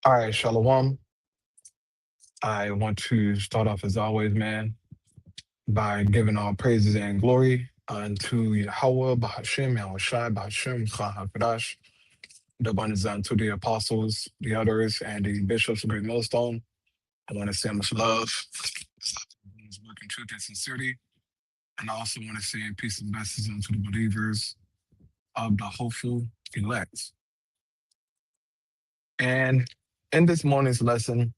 All right, Shalom. I want to start off as always, man, by giving all praises and glory unto Yahweh, Bahashem, Yahushai, Bahashem, Chahakadash, the abundance unto the apostles, the elders, and the bishops of Great Millstone. I want to say much love, work in truth and sincerity. And I also want to say peace and blessings unto the believers of the hopeful elect. And in this morning's lesson,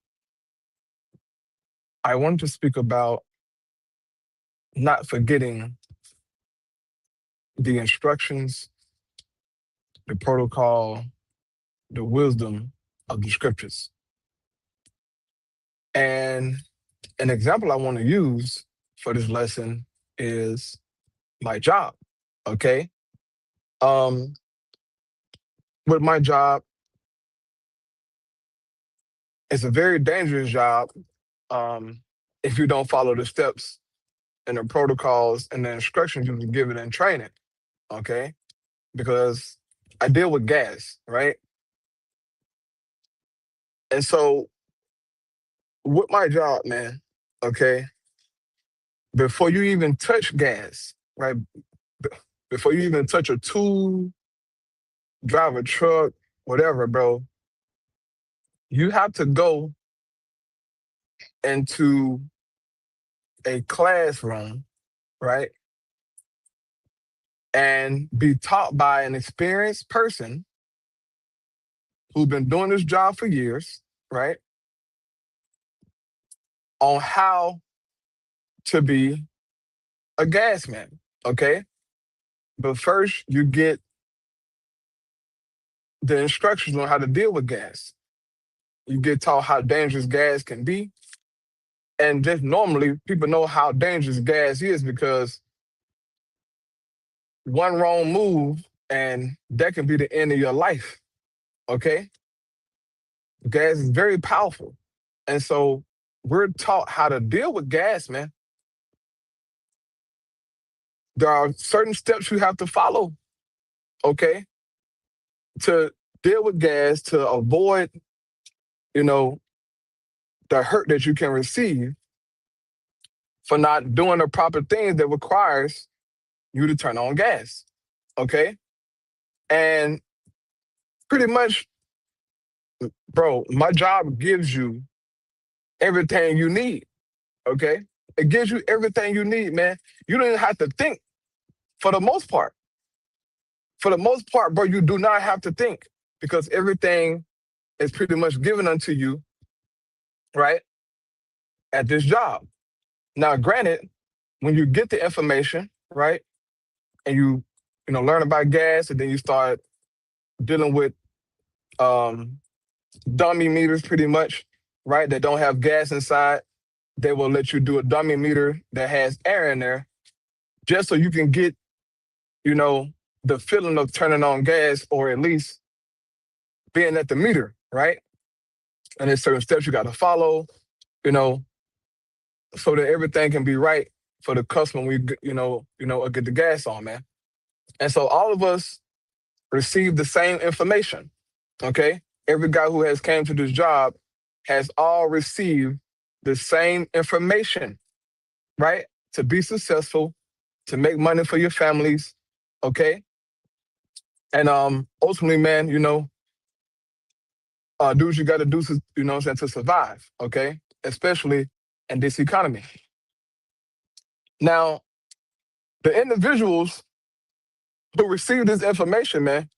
I want to speak about not forgetting the instructions, the protocol, the wisdom of the scriptures. And an example I want to use for this lesson is my job. Okay. Um, with my job, it's a very dangerous job if you don't follow the steps and the protocols and the instructions you were given in training. Okay. Because I deal with gas, right? And so with my job, man, okay, before you even touch gas, right? Before you even touch a tool, drive a truck, whatever, bro, you have to go into a classroom, right? And be taught by an experienced person who's been doing this job for years, right? On how to be a gas man, okay? But first, you get the instructions on how to deal with gas. You get taught how dangerous gas can be. And just normally, people know how dangerous gas is because one wrong move and that can be the end of your life, okay? Gas is very powerful. And so we're taught how to deal with gas, man. There are certain steps you have to follow, okay, to deal with gas, to avoid, you know, the hurt that you can receive for not doing the proper things that requires you to turn on gas, okay? And pretty much, bro, my job gives you everything you need, okay? It gives you everything you need, man. You don't even have to think for the most part. For the most part, bro, you do not have to think because everything is pretty much given unto you, right, at this job. Now, granted, when you get the information, right, and you learn about gas, and then you start dealing with um, dummy meters, pretty much, right, that don't have gas inside, they will let you do a dummy meter that has air in there, just so you can get, you know, the feeling of turning on gas, or at least being at the meter, right? And there's certain steps you got to follow, you know, so that everything can be right for the customer when we, get the gas on, man. And so all of us receive the same information, okay? Every guy who has came to this job has all received the same information, right? To be successful, to make money for your families, okay? And ultimately, man, do what you got to do, to survive, okay? Especially in this economy. Now, the individuals who receive this information, man,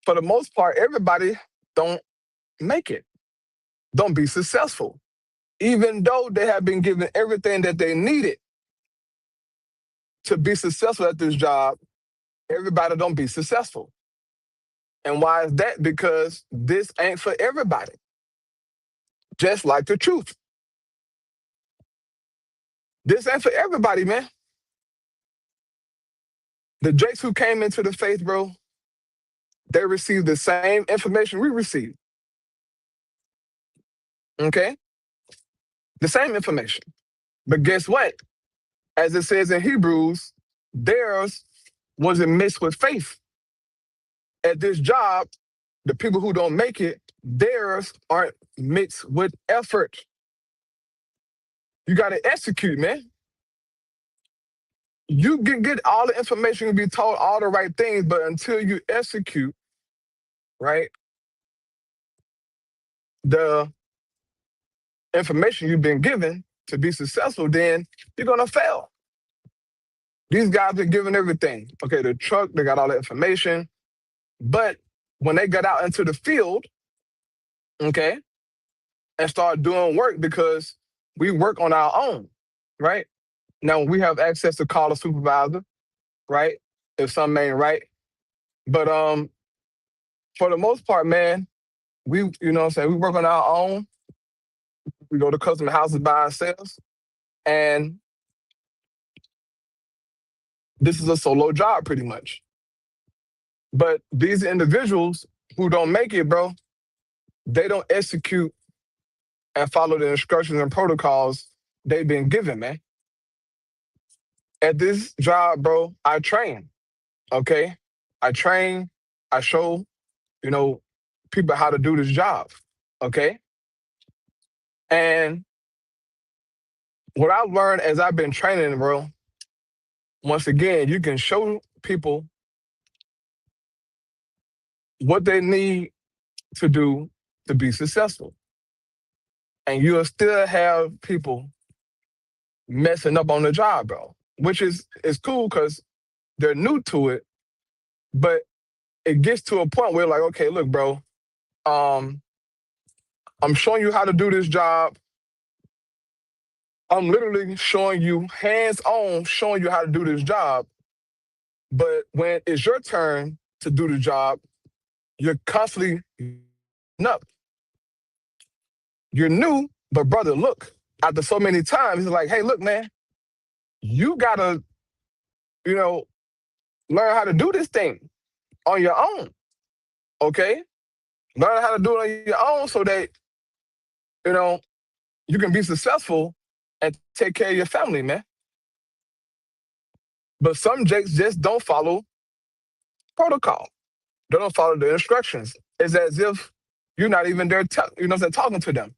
for the most part, everybody don't make it, don't be successful, even though they have been given everything that they needed to be successful at this job. Everybody don't be successful. And why is that? Because this ain't for everybody. Just like the truth. This ain't for everybody, man. The Jakes who came into the faith, bro, they received the same information we received. Okay? The same information. But guess what? As it says in Hebrews, theirs wasn't mixed with faith. At this job, the people who don't make it, theirs aren't mixed with effort. You got to execute, man. You can get all the information and be told all the right things, but until you execute, right, the information you've been given to be successful, then you're going to fail. These guys are giving everything. Okay, the truck, they got all the information. But when they got out into the field, okay, and start doing work, because we work on our own, right? Now, we have access to call a supervisor, right? If something ain't right. But for the most part, man, you know what I'm saying, we work on our own. We go to customer houses by ourselves. And this is a solo job pretty much. But these individuals who don't make it, bro, they don't execute and follow the instructions and protocols they've been given, man. At this job, bro, I train, okay? I train, I show, you know, people how to do this job, okay? And what I've learned as I've been training, bro, once again, you can show people what they need to do to be successful. And you'll still have people messing up on the job, bro, which is cool because they're new to it, but it gets to a point where like, okay, look, bro, I'm showing you how to do this job. I'm literally showing you hands-on, showing you how to do this job. But when it's your turn to do the job, you're constantly up. You're new, but brother, look, after so many times, it's like, hey, look, man, you gotta, you know, learn how to do this thing on your own. Okay? Learn how to do it on your own so that, you know, you can be successful and take care of your family, man. But some jakes just don't follow protocol. They don't follow the instructions. It's as if you're not even there, you know what I'm saying, talking to them,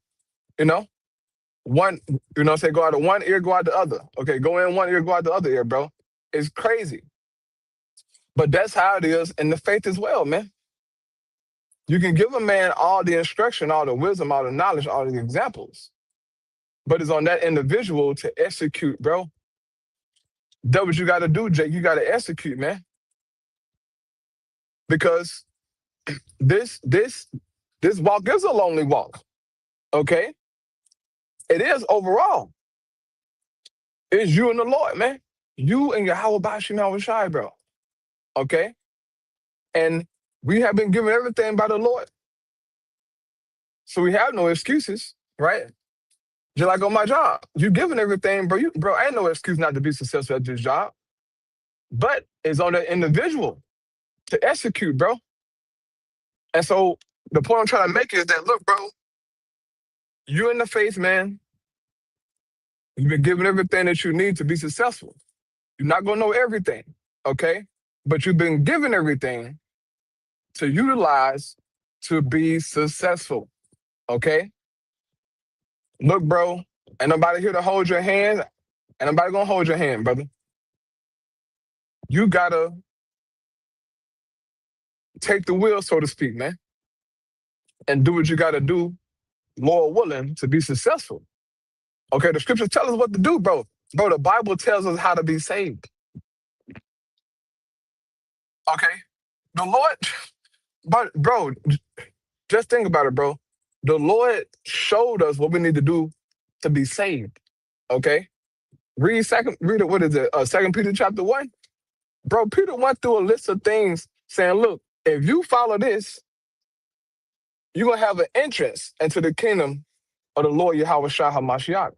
you know? One, you know what I'm saying, go out of one ear, go out the other. Okay, go in one ear, go out the other ear, bro. It's crazy. But that's how it is in the faith as well, man. You can give a man all the instruction, all the wisdom, all the knowledge, all the examples. But it's on that individual to execute, bro. That's what you got to do, Jake. You got to execute, man. Because this walk is a lonely walk, okay? It is overall. It's you and the Lord, man. You and Yahweh Bashim Shai, bro. Okay? And we have been given everything by the Lord. So we have no excuses, right? Just like on my job. You given everything, bro. Bro, I ain't no excuse not to be successful at this job. But it's on the individual to execute, bro. And so the point I'm trying to make is that, look, bro, you in the faith, man. You've been given everything that you need to be successful. You're not going to know everything, okay? But you've been given everything to utilize to be successful, okay? Look, bro, ain't nobody here to hold your hand. Ain't nobody going to hold your hand, brother. You got to take the wheel, so to speak, man, and do what you got to do, Lord willing, to be successful. Okay, the scriptures tell us what to do, bro. Bro, the Bible tells us how to be saved. Okay? The Lord, but bro, just think about it, bro. The Lord showed us what we need to do to be saved. Okay? Read it, what is it? 2 Peter chapter 1. Bro, Peter went through a list of things saying, look, if you follow this, you're gonna have an entrance into the kingdom of the Lord Yahweh Shah HaMashiach.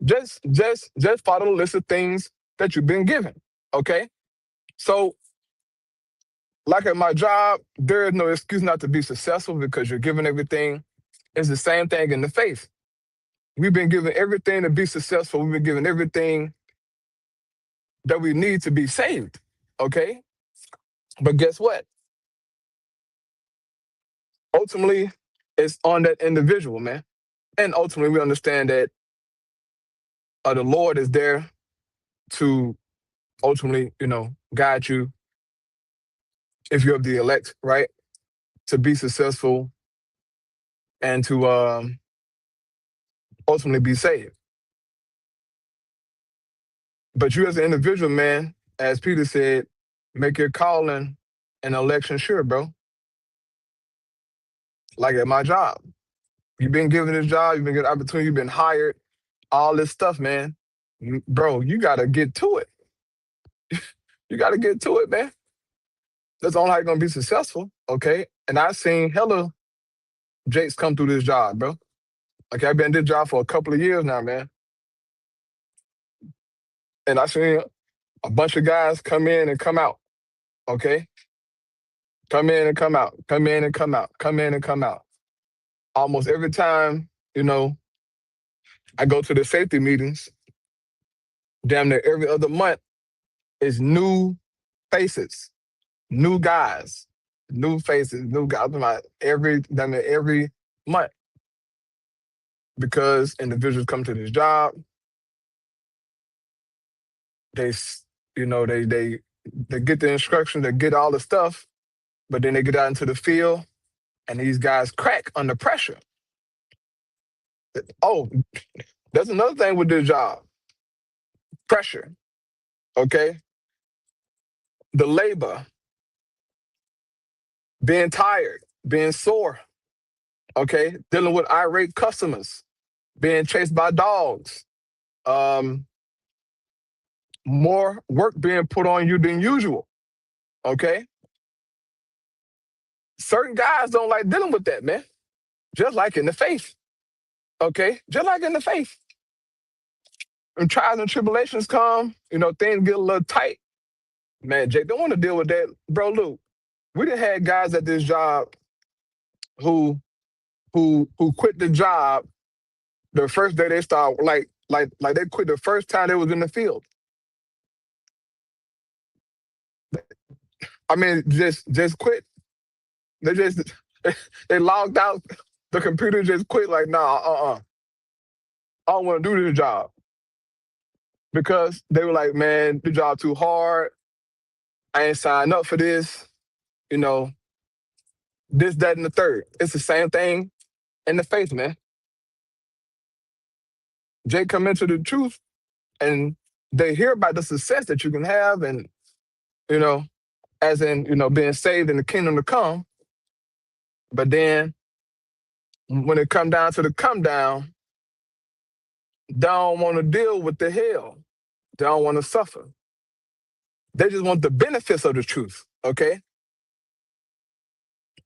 Just follow the list of things that you've been given. Okay? So, like at my job, there is no excuse not to be successful because you're given everything. It's the same thing in the faith. We've been given everything to be successful. We've been given everything that we need to be saved, okay? But guess what? ultimately, it's on that individual, man. And ultimately, we understand that the Lord is there to ultimately, guide you if you're of the elect, right? To be successful and to ultimately be saved. But you as an individual, man, as Peter said, make your calling and election sure, bro. Like at my job. You've been given this job, you've been given opportunity, you've been hired, all this stuff, man. Bro, you gotta get to it. You gotta get to it, man. That's the only how you're gonna be successful, okay? And I've seen hella Jakes come through this job, bro. Okay, I've been in this job for a couple of years now, man. And I've seen a bunch of guys come in and come out, okay? Come in and come out, come in and come out, come in and come out. Almost every time, I go to the safety meetings, damn near every other month is new faces, new guys, new faces, new guys. Damn near every month. Because individuals come to this job, they, they get the instructions, they get all the stuff, but then they get out into the field and these guys crack under pressure. Oh, that's another thing with this job. Pressure, okay? The labor, being tired, being sore, okay? Dealing with irate customers, being chased by dogs, more work being put on you than usual, okay? Certain guys don't like dealing with that, man. Just like in the faith, okay? Just like in the faith. When trials and tribulations come, things get a little tight. Man, Jake, don't want to deal with that. Bro, Luke, we done had guys at this job who quit the job the first day they start, like they quit the first time they was in the field. I mean, just quit. They just they logged out. The computer just quit. Like, nah, I don't want to do this job because they were like, man, the job too hard. I ain't signed up for this. This, that, and the third. It's the same thing in the faith, man. Jay come into the truth and they hear about the success that you can have and, as in, being saved in the kingdom to come. But then when it come down to the come down, they don't want to deal with the hell. They don't want to suffer. They just want the benefits of the truth, okay?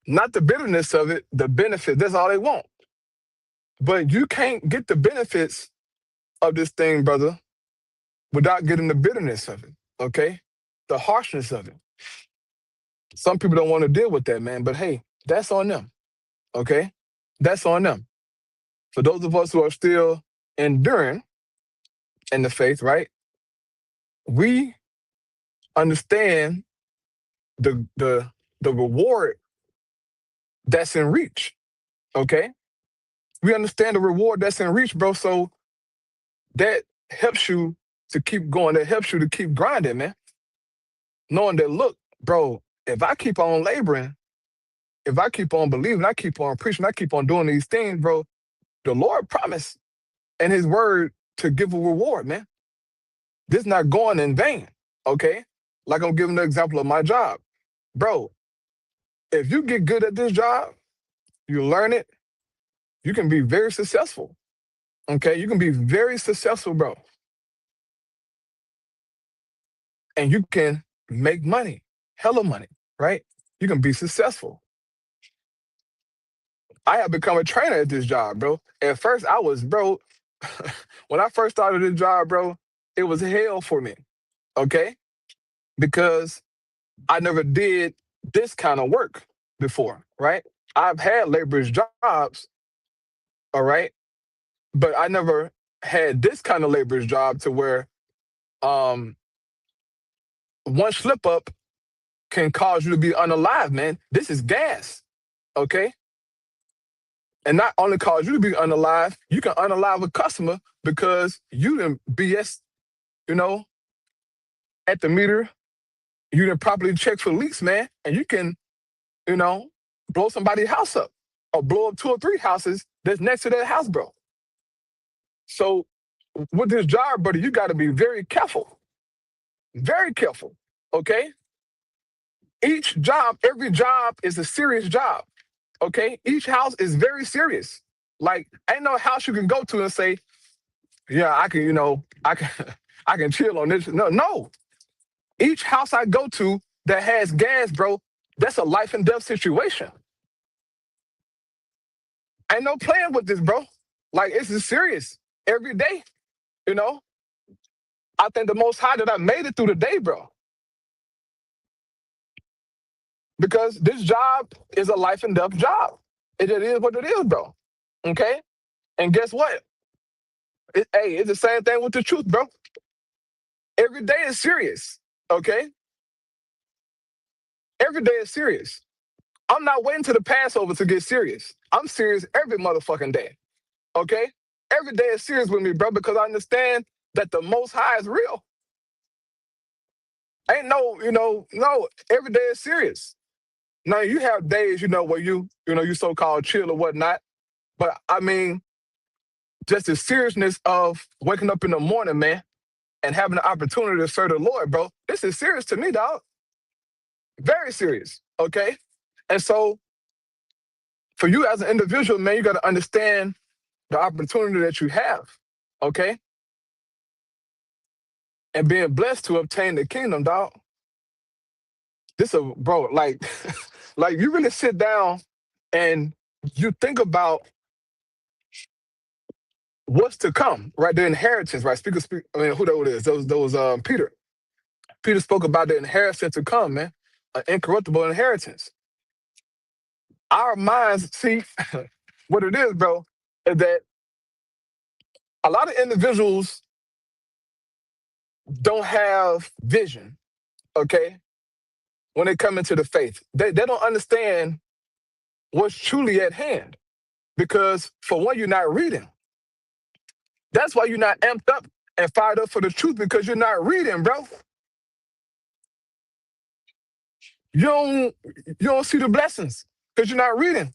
Not the bitterness of it, the benefit. That's all they want. But you can't get the benefits of this thing, brother, without getting the bitterness of it, okay? The harshness of it. Some people don't want to deal with that, man, but hey, that's on them, okay? That's on them. For those of us who are still enduring in the faith, right? We understand the reward that's in reach, okay? We understand the reward that's in reach, bro, so that helps you to keep going. That helps you to keep grinding, man. Knowing that, look, bro, if I keep on laboring, if I keep on believing, I keep on preaching, I keep on doing these things, bro, the Lord promised in his word to give a reward, man. This not going in vain, okay? Like I'm giving the example of my job. Bro, if you get good at this job, you learn it, you can be very successful, okay? You can be very successful, bro. And you can make money, hella money, right? You can be successful. I have become a trainer at this job, bro. At first, I was, bro, when I first started this job, bro, it was hell for me, okay? Because I never did this kind of work before, right? I've had laborers' jobs, all right? But I never had this kind of laborer's job to where one slip up can cause you to be unalive, man. This is gas, okay? And not only cause you to be unalive, you can unalive a customer because you didn't BS, you know, at the meter. You didn't properly check for leaks, man. And you can, you know, blow somebody's house up or blow up 2 or 3 houses that's next to that house, bro. So with this job, buddy, you got to be very careful. Very careful. Okay? Each job, every job is a serious job. Okay? Each house is very serious. Like, ain't no house you can go to and say, yeah, I can, I can I can chill on this. No, no. Each house I go to that has gas, bro, that's a life and death situation. Ain't no playing with this, bro. Like, it's serious every day, you know? I think the most high that I made it through the day, bro. Because this job is a life and death job. It is what it is, bro. Okay? And guess what? Hey, it's the same thing with the truth, bro. Every day is serious. Okay? Every day is serious. I'm not waiting to the Passover to get serious. I'm serious every motherfucking day. Okay? Every day is serious with me, bro, because I understand that the Most High is real. Ain't no, no, every day is serious. Now, you have days, where you so-called chill or whatnot, but I mean, just the seriousness of waking up in the morning, man, and having the opportunity to serve the Lord, bro, this is serious to me, dog. Very serious, okay? And so, for you as an individual, man, you got to understand the opportunity that you have, okay? And being blessed to obtain the kingdom, dog. Bro, like, like you really sit down and you think about what's to come, right? The inheritance, right? I mean, who that is? Those Peter. Peter spoke about the inheritance to come, man. An incorruptible inheritance. Our minds, see, what it is, bro, is that a lot of individuals don't have vision, okay, when they come into the faith. They don't understand what's truly at hand. Because for one, you're not reading. That's why you're not amped up and fired up for the truth, because you're not reading, bro. You don't see the blessings because you're not reading.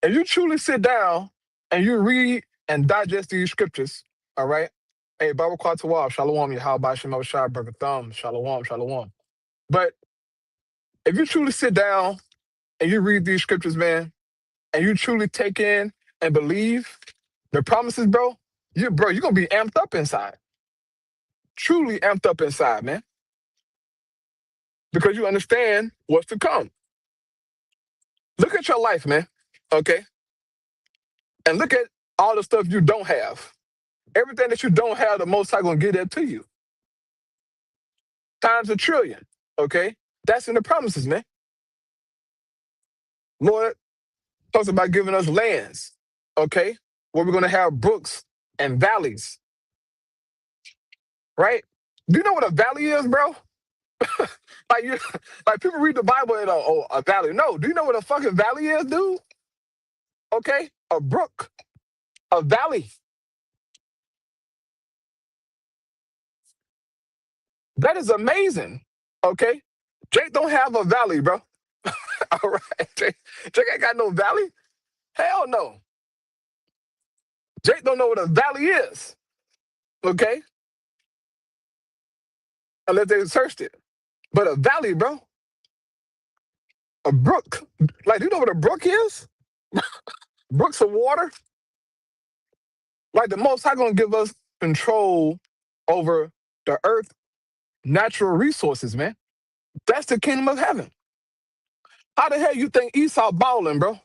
If you truly sit down and you read and digest these scriptures, all right? Hey, Baba Kwatawab, Shalom, Yahweh Shema Shai, Burger Thumb, Shalom, Shalom. But if you truly sit down and you read these scriptures, man, and you truly take in and believe the promises, bro, you're gonna be amped up inside. Truly amped up inside, man. Because you understand what's to come. Look at your life, man. Okay? And look at all the stuff you don't have. Everything that you don't have, the Most High gonna give that to you. Times a trillion. Okay? That's in the promises, man. Lord talks about giving us lands, okay? Where we're gonna have brooks and valleys. Right? Do you know what a valley is, bro? Like like people read the Bible and a valley. No, do you know what a fucking valley is, dude? Okay? A brook, a valley. That is amazing. Okay? Jake don't have a valley, bro. All right. Jake ain't got no valley. Hell no. Jake don't know what a valley is. Okay? Unless they searched it. But a valley, bro. A brook. Like, do you know what a brook is? Brooks of water. Like, the Most High gonna give us control over the earth, natural resources, man. That's the kingdom of heaven. How the hell you think Esau balling, bro?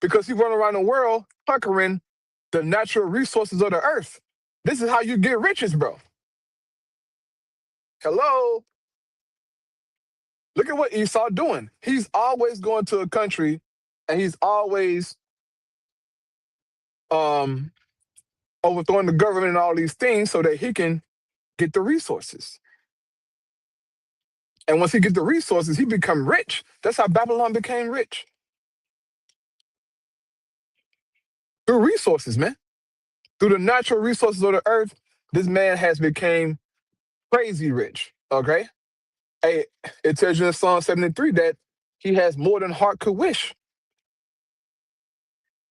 Because he run around the world conquering the natural resources of the earth. This is how you get riches, bro. Hello? Look at what Esau doing. He's always going to a country and he's always overthrowing the government and all these things so that he can get the resources. And once he gets the resources, he become rich. That's how Babylon became rich. through resources, man. Through the natural resources of the earth, this man has become crazy rich. Okay? Hey, it tells you in Psalm 73 that he has more than heart could wish.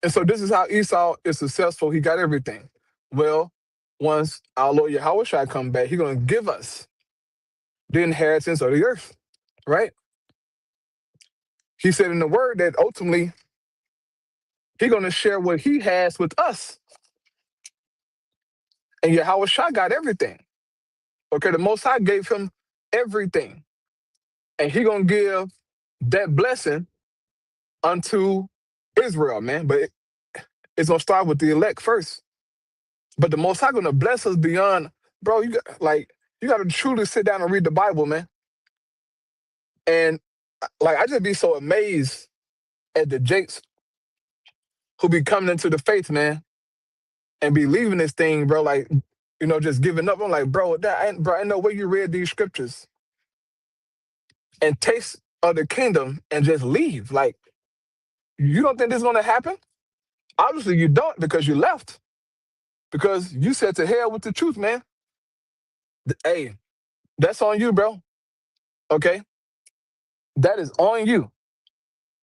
And so this is how Esau is successful. He got everything. Well, once our Lord Yahweh shall come back, he's going to give us the inheritance of the earth, right? He said in the word that ultimately he's going to share what he has with us. And Yahweh Shah got everything. Okay, the Most High gave him everything. And he going to give that blessing unto Israel, man. But it's going to start with the elect first. But the Most High going to bless us beyond, bro, you got to truly sit down and read the Bible, man. And I just be so amazed at the jakes who be coming into the faith, man, and be leaving this thing, bro, just giving up. I'm like, bro, I know where you read these scriptures and taste of the kingdom and just leave. Like, you don't think this is going to happen? Obviously, you don't because you left. Because you said to hell with the truth, man. Hey, that's on you, bro. Okay? That is on you.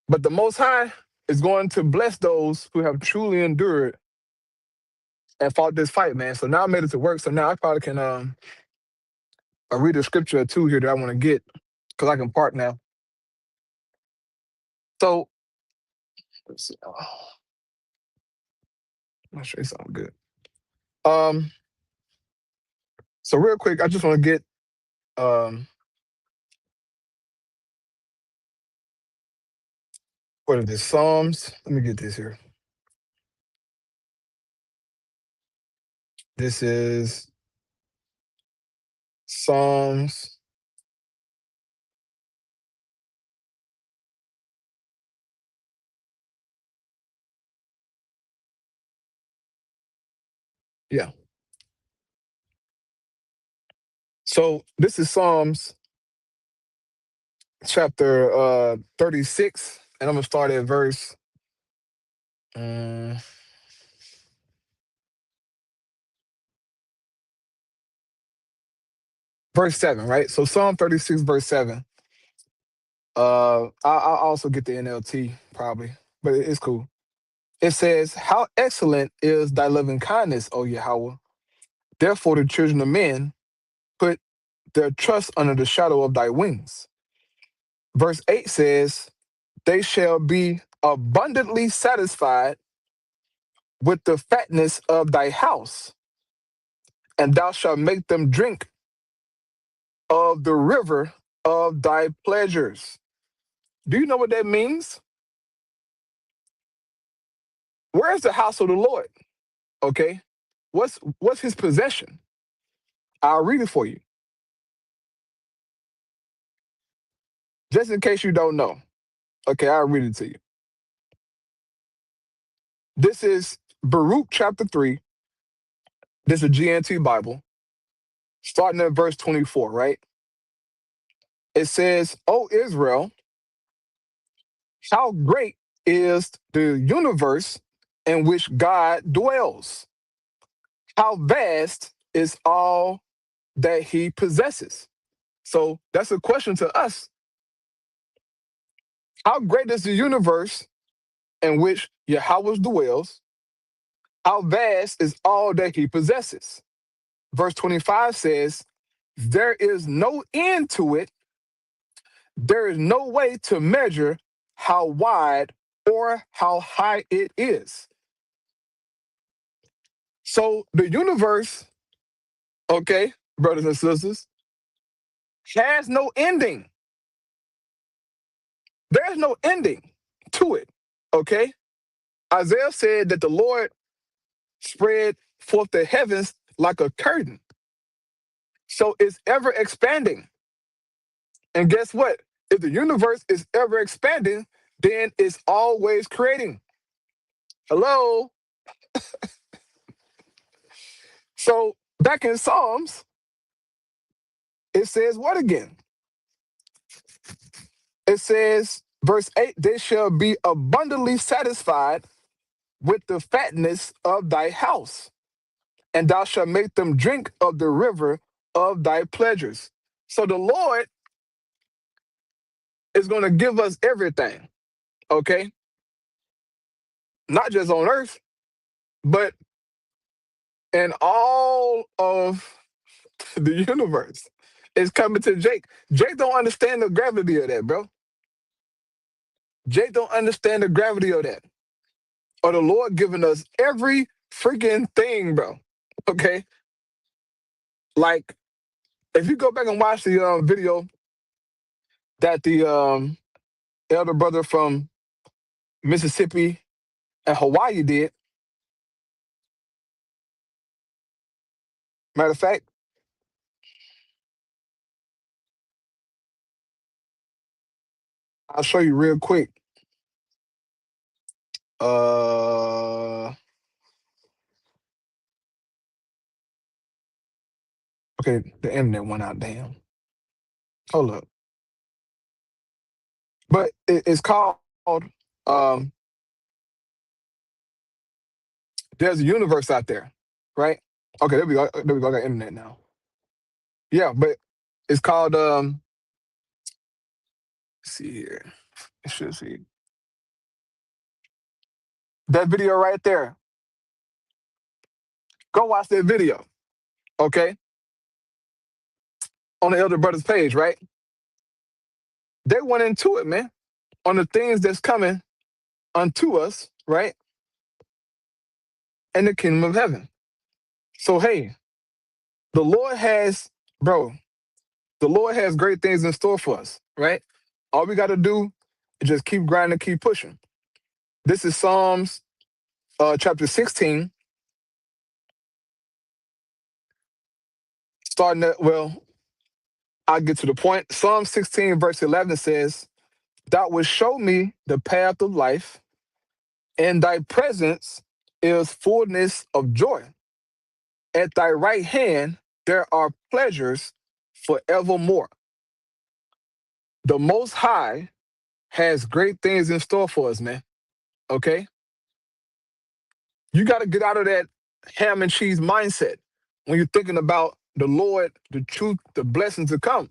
But the Most High is going to bless those who have truly endured and fought this fight, man. So now I made it to work. So now I probably can read a scripture or two here that I want to get because I can park now. So let's see. Oh, I'm not sure it's all good. So real quick, I just want to get what is this? Psalms. Let me get this here. This is Psalms. Yeah. So this is Psalms chapter 36, and I'm gonna start at verse verse 7, right? So Psalm 36, verse 7. I'll also get the NLT probably, but it's cool. It says, "How excellent is thy loving kindness, O Yahweh! Therefore the children of men put their trust under the shadow of thy wings." Verse 8 says, "They shall be abundantly satisfied with the fatness of thy house, and thou shalt make them drink of the river of thy pleasures." Do you know what that means? Where's the house of the Lord? Okay. What's his possession? I'll read it for you. Just in case you don't know. Okay, I'll read it to you. This is Baruch chapter 3. This is a GNT Bible, starting at verse 24, right? It says, "O Israel, how great is the universe in which God dwells? How vast is all that he possesses?" So that's a question to us. How great is the universe in which Yahweh dwells? How vast is all that he possesses? Verse 25 says, "There is no end to it. There is no way to measure how wide or how high it is." So the universe, okay, brothers and sisters, has no ending. There's no ending to it, okay? Isaiah said that the Lord spread forth the heavens like a curtain. So it's ever expanding. And guess what? If the universe is ever expanding, then it's always creating. Hello? So back in Psalms, it says what again? It says, verse 8, "They shall be abundantly satisfied with the fatness of thy house, and thou shalt make them drink of the river of thy pleasures. So the Lord is going to give us everything, okay? Not just on earth, but in all of the universe. It's coming to Jake. Jake don't understand the gravity of that, bro. Jake don't understand the gravity of that. Or the Lord giving us every freaking thing, bro. Okay? Like, if you go back and watch the video that the elder brother from Mississippi and Hawaii did, matter of fact, I'll show you real quick. Okay, the internet went out, damn. Hold up. But it's called um There's a universe out there, right? Okay, there we go. There we go. I got internet now. Yeah, but it's called let's see here. I should see that video right there. Go watch that video, okay? On the Elder Brothers page, right? They went into it, man, on the things that's coming unto us, right? In the kingdom of heaven. So hey, the Lord has, bro, the Lord has great things in store for us, right? All we gotta do is just keep grinding, keep pushing. This is Psalms chapter 16, starting at, well, I'll get to the point. Psalm 16, verse 11 says, thou wilt show me the path of life. In thy presence is fullness of joy. At thy right hand there are pleasures forevermore. The Most High has great things in store for us, man. Okay? You got to get out of that ham and cheese mindset when you're thinking about the Lord, the truth, the blessings to come.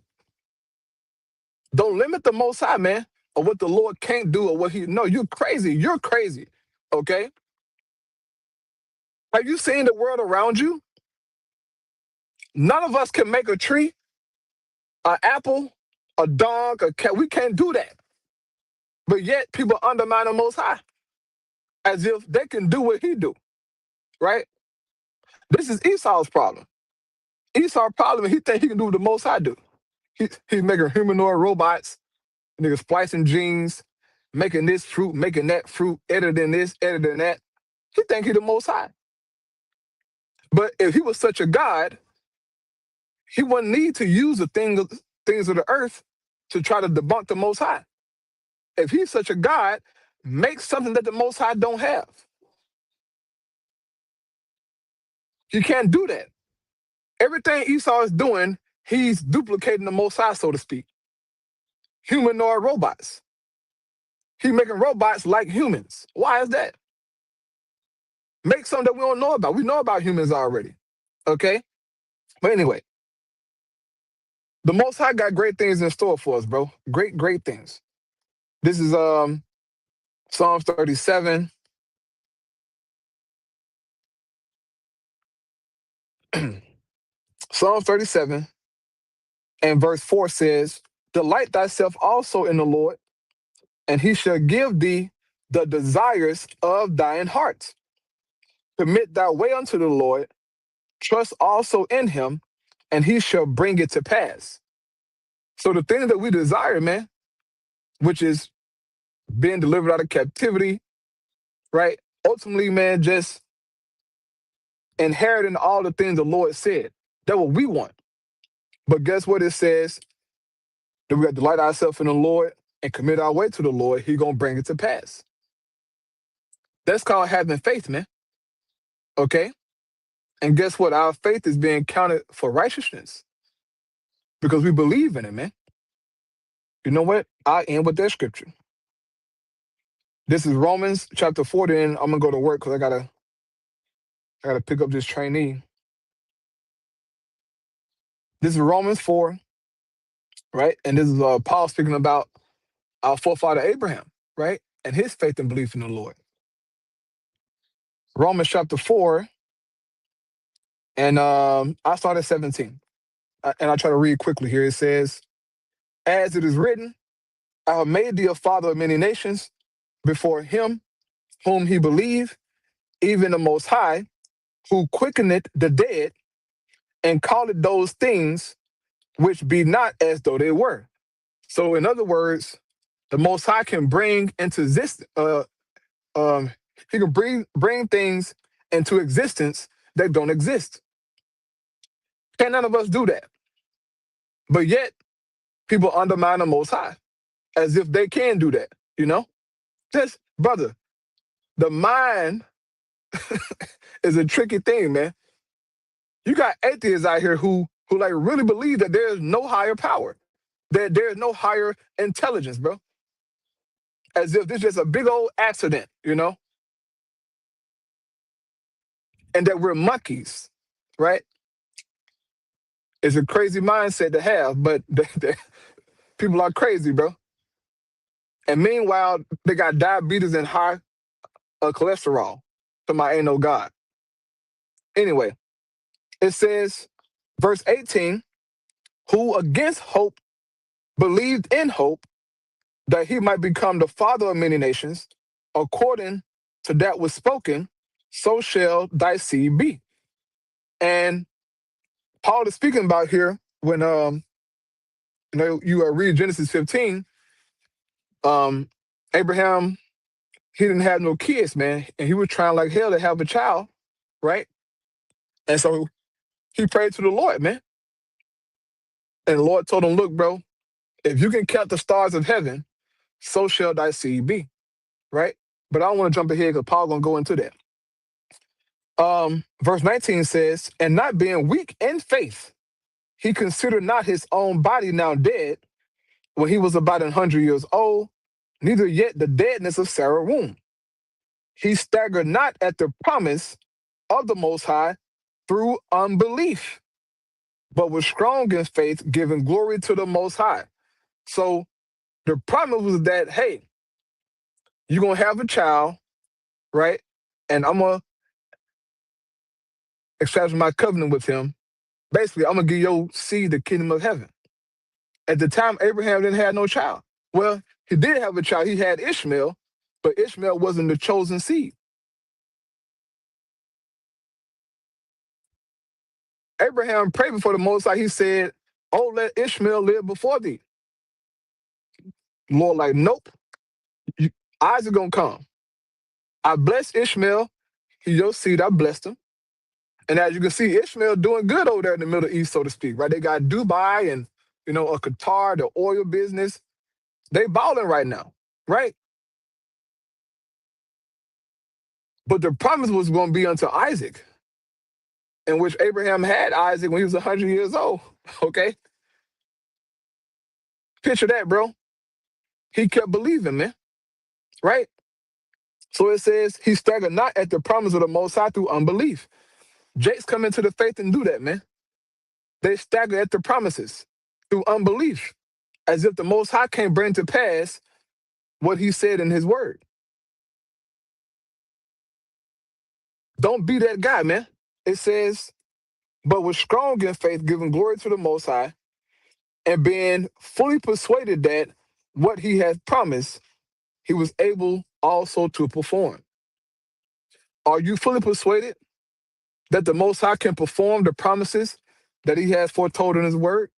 Don't limit the Most High, man, or what the Lord can't do or what he, no, you're crazy. You're crazy. Okay? Have you seen the world around you? None of us can make a tree, an apple, a dog, a cat. We can't do that. But yet people undermine the Most High as if they can do what he do, right? This is Esau's problem. Esau's problem, he think he can do what the Most High do. He's making humanoid robots, nigga splicing genes, making this fruit, making that fruit, editing this, editing that. He think he the Most High. But if he was such a God, he wouldn't need to use the things of the earth to try to debunk the Most High. If he's such a God, make something that the Most High don't have. You can't do that. Everything Esau is doing, he's duplicating the Most High, so to speak. Humanoid robots. He's making robots like humans. Why is that? Make something that we don't know about. We know about humans already. Okay? But anyway, the Most High got great things in store for us, bro. Great, great things. This is Psalms 37. Psalms 37 and verse 4 says, delight thyself also in the Lord, and he shall give thee the desires of thine heart. Commit thy way unto the Lord, trust also in him, and he shall bring it to pass. So the thing that we desire, man, which is being delivered out of captivity, right? Ultimately, man, just inheriting all the things the Lord said. That's what we want. But guess what it says? That we got to delight ourselves in the Lord and commit our way to the Lord. He's going to bring it to pass. That's called having faith, man. Okay? And guess what? Our faith is being counted for righteousness because we believe in it, man. You know what? I end with that scripture. This is Romans chapter 40, and I'm gonna go to work because I gotta pick up this trainee. This is Romans 4, right? And this is Paul speaking about our forefather Abraham, right? And his faith and belief in the Lord. Romans chapter 4, and I start at 17. And I try to read quickly here. It says, as it is written, I have made thee a father of many nations before him whom he believed, even the Most High, who quickeneth the dead and calleth those things which be not as though they were. So, in other words, the Most High can bring into existence, he can bring things into existence that don't exist. Can none of us do that? But yet, people undermine the Most High as if they can do that, you know? Just, brother, the mind is a tricky thing, man. You got atheists out here who like really believe that there's no higher power, that there's no higher intelligence, bro. As if this is just a big old accident, you know? And that we're monkeys, right? It's a crazy mindset to have, but people are crazy, bro. And meanwhile, they got diabetes and high cholesterol. So my ain't no God. Anyway, it says, verse 18, who against hope believed in hope that he might become the father of many nations, according to that was spoken, so shall thy seed be. And Paul is speaking about here when you read Genesis 15, Abraham, he didn't have no kids, man, and he was trying like hell to have a child, right? And so he prayed to the Lord, man. And the Lord told him, look, bro, if you can count the stars of heaven, so shall thy seed be, right? But I don't want to jump ahead because Paul's going to go into that. Verse 19 says, and not being weak in faith, he considered not his own body now dead when he was about 100 years old, neither yet the deadness of Sarah's womb. He staggered not at the promise of the Most High through unbelief, but was strong in faith, giving glory to the Most High. So the promise was that, hey, you're going to have a child, right? And I'm going to establish my covenant with him. Basically, I'm going to give your seed the kingdom of heaven. At the time, Abraham didn't have no child. Well, he did have a child. He had Ishmael, but Ishmael wasn't the chosen seed. Abraham prayed before the Most High. He said, oh, let Ishmael live before thee. Lord, like, nope. Isaac gonna come. I blessed Ishmael. He your seed. I blessed him. And as you can see, Ishmael doing good over there in the Middle East, so to speak, right? They got Dubai and, a Qatar, the oil business. They balling right now, right? But the promise was going to be unto Isaac, in which Abraham had Isaac when he was 100 years old, okay? Picture that, bro. He kept believing, man, right? So it says, he staggered not at the promise of the Most High through unbelief. Jakes come into the faith and do that, man. They stagger at the promises through unbelief, as if the Most High can't bring to pass what he said in his word. Don't be that guy, man. It says, but was strong in faith, giving glory to the Most High, and being fully persuaded that what he had promised, he was able also to perform. Are you fully persuaded that the Most High can perform the promises that he has foretold in his word?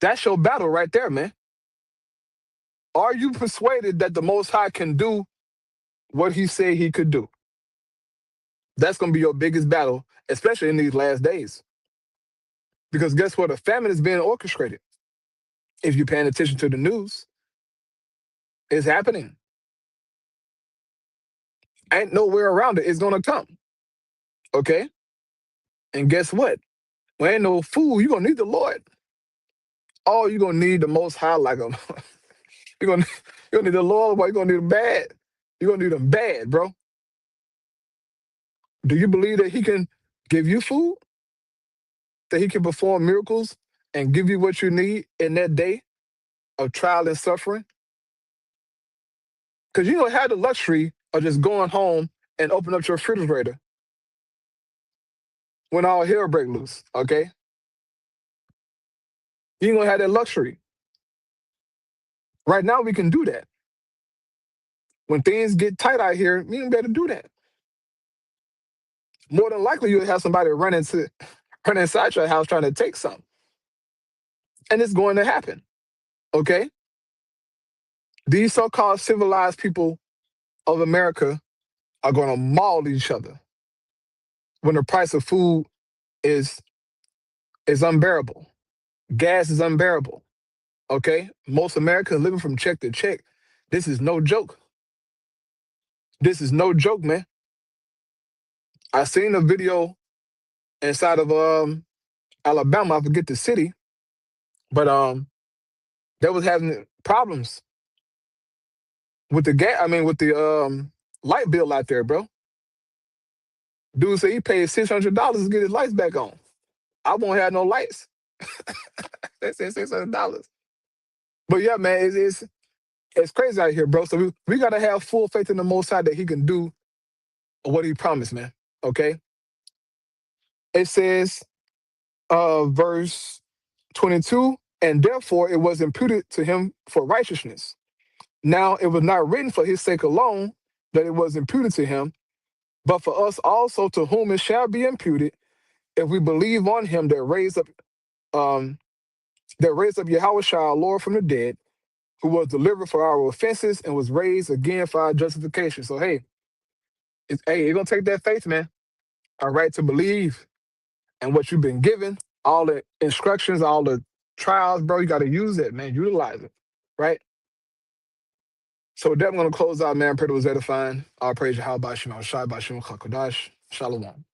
That's your battle right there, man. Are you persuaded that the Most High can do what he said he could do? That's going to be your biggest battle, especially in these last days. Because guess what? A famine is being orchestrated. If you're paying attention to the news, it's happening. Ain't nowhere around it. It's going to come. Okay? And guess what? When ain't no food, you're going to need the Lord. Oh, you're going to need the Most High like a... you're gonna need the Lord, but you're going to need him bad. You're gonna need him bad, bro. Do you believe that he can give you food? That he can perform miracles and give you what you need in that day of trial and suffering? Because you don't have the luxury of just going home and open up your refrigerator when all hell break loose, okay? You ain't gonna have that luxury. Right now, we can do that. When things get tight out here, you ain't better do that. More than likely, you'll have somebody run inside your house trying to take something. And it's going to happen, okay? These so-called civilized people of America are going to maul each other when the price of food is unbearable. Gas is unbearable, okay? Most Americans living from check to check. This is no joke. This is no joke, man. I seen a video inside of Alabama. I forget the city, but they was having problems with the gas. I mean, with the light bill out there, bro. Dude said he paid $600 to get his lights back on. I won't have no lights. They said $600. But yeah, man, it's crazy out here, bro. So we gotta have full faith in the Most High that He can do what He promised, man. Okay. It says, verse 22, and therefore it was imputed to him for righteousness. Now it was not written for his sake alone that it was imputed to him, but for us also, to whom it shall be imputed, if we believe on him um that raised up Yahweh our Lord from the dead, who was delivered for our offenses and was raised again for our justification. So hey, it's gonna take that faith, man. All right, to believe in what you've been given, all the instructions, all the trials, bro. You got to use it, man. Utilize it, right? So with that, I'm gonna close out, man. Pray that was edifying. All praise Yahweh Bashim, Shai Bashim, Chakodash, Shalom.